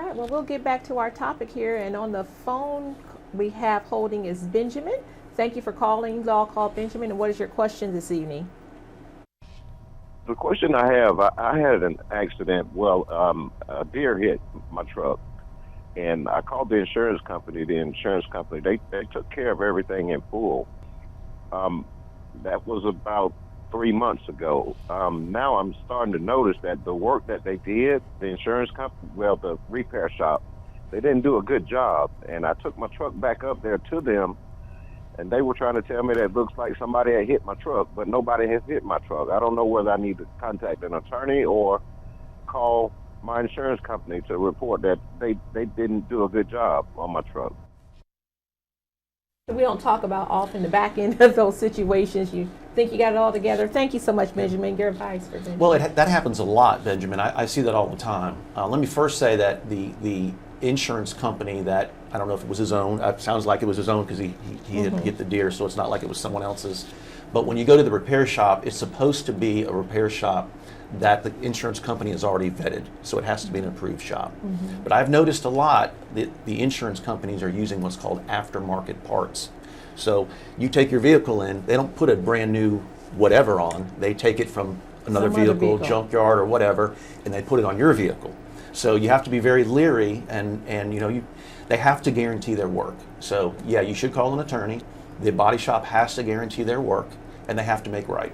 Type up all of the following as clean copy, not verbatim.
right, well, we'll get back to our topic here. And on the phone we have holding is Benjamin. Thank you for calling LawCall, Benjamin. And what is your question this evening? The question I have, I had an accident. Well, a deer hit my truck, and I called the insurance company. The insurance company, they took care of everything in full. Um, that was about 3 months ago. Now I'm starting to notice that the work that they did, the insurance company, well, the repair shop, they didn't do a good job. And I took my truck back up there to them, and they were trying to tell me that it looks like somebody had hit my truck, but nobody has hit my truck. I don't know whether I need to contact an attorney or call my insurance company to report that they didn't do a good job on my truck. We don't talk about often the back end of those situations. You think you got it all together. Thank you so much, Benjamin. Your advice for Benjamin. Well, that happens a lot, Benjamin. I see that all the time. Let me first say that the insurance company that, I don't know if it was his own, it sounds like it was his own because he didn't get the deer, so it's not like it was someone else's. But when you go to the repair shop, it's supposed to be a repair shop that the insurance company has already vetted, so it has to be an approved shop. But I've noticed a lot that the insurance companies are using what's called aftermarket parts. So you take your vehicle in, they don't put a brand new whatever on, they take it from another Some other vehicle, vehicle. junkyard or whatever, and they put it on your vehicle. So you have to be very leery, and they have to guarantee their work. So yeah, you should call an attorney. The body shop has to guarantee their work, and they have to make right.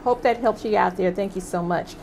Hope that helps you out there. Thank you so much.